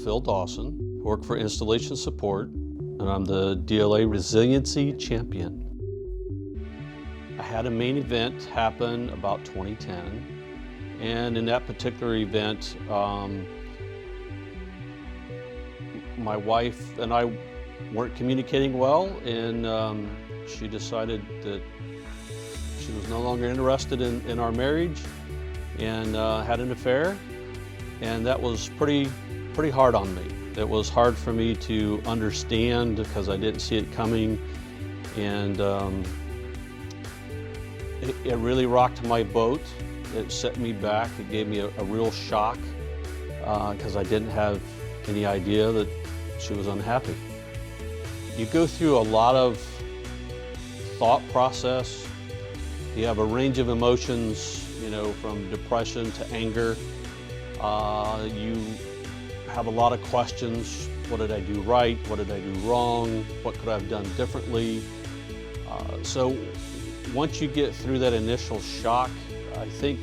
Phil Dawson, work for installation support, and I'm the DLA Resiliency champion. I had a main event happen about 2010, and in that particular event, my wife and I weren't communicating well, and she decided that she was no longer interested in our marriage and had an affair, and that was pretty hard on me. It was hard for me to understand because I didn't see it coming, and it really rocked my boat. It set me back. It gave me a real shock because I didn't have any idea that she was unhappy. You go through a lot of thought process. You have a range of emotions, from depression to anger. You have a lot of questions. What did I do right? What did I do wrong? What could I have done differently? So once you get through that initial shock, I think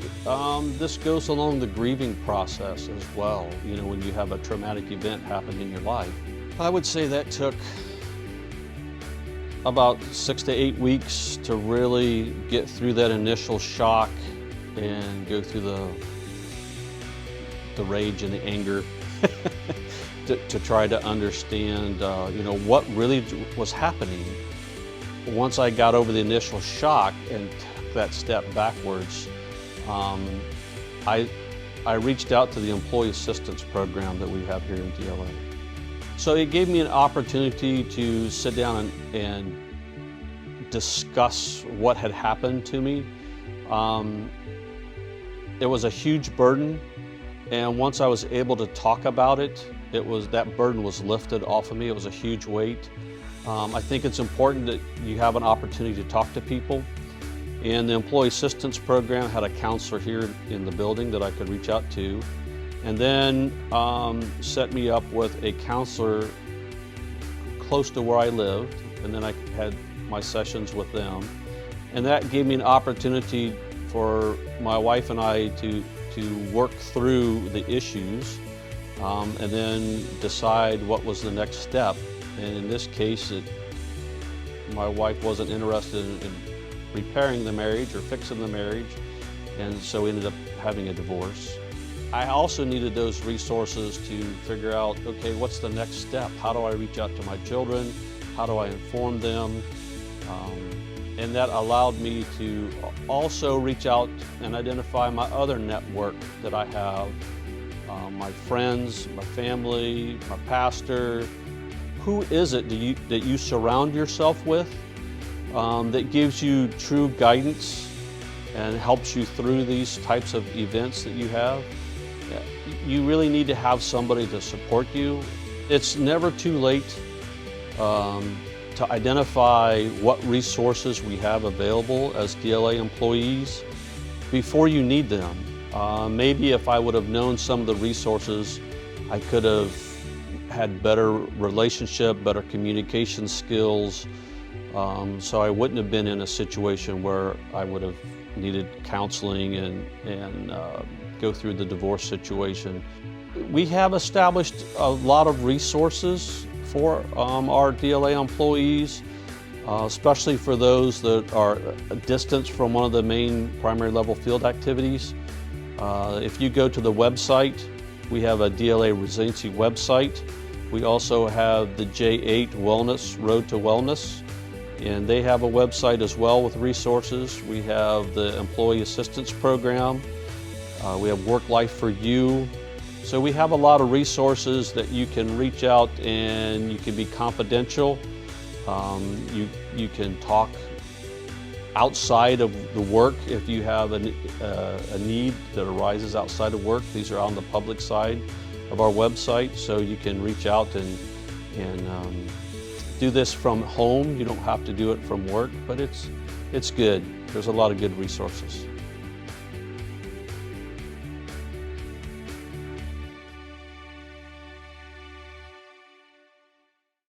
this goes along the grieving process as well, when you have a traumatic event happen in your life. I would say that took about 6 to 8 weeks to really get through that initial shock and go through the rage and the anger to try to understand, what really was happening. Once I got over the initial shock and took that step backwards, I reached out to the employee assistance program that we have here in DLA. So it gave me an opportunity to sit down and discuss what had happened to me. It was a huge burden, and once I was able to talk about it, that burden was lifted off of me. It was a huge weight. I think it's important that you have an opportunity to talk to people. And the Employee Assistance Program had a counselor here in the building that I could reach out to, and then set me up with a counselor close to where I lived, and then I had my sessions with them. And that gave me an opportunity for my wife and I to work through the issues and then decide what was the next step. And in this case, my wife wasn't interested in repairing the marriage or fixing the marriage, and so we ended up having a divorce. I also needed those resources to figure out, okay, what's the next step? How do I reach out to my children? How do I inform them? And that allowed me to also reach out and identify my other network that I have, my friends, my family, my pastor. Who is it that you surround yourself with that gives you true guidance and helps you through these types of events that you have? You really need to have somebody to support you. It's never too late to identify what resources we have available as DLA employees before you need them. Maybe if I would have known some of the resources, I could have had better relationship, better communication skills, so I wouldn't have been in a situation where I would have needed counseling and go through the divorce situation. We have established a lot of resources for our DLA employees, especially for those that are distanced from one of the main primary level field activities. If you go to the website, we have a DLA Resiliency website. We also have the J8 Wellness Road to Wellness, and they have a website as well with resources. We have the Employee Assistance Program. We have Work Life for You. So we have a lot of resources that you can reach out and you can be confidential. You can talk outside of the work if you have a need that arises outside of work. These are on the public side of our website, so you can reach out and do this from home. You don't have to do it from work, but it's good. There's a lot of good resources.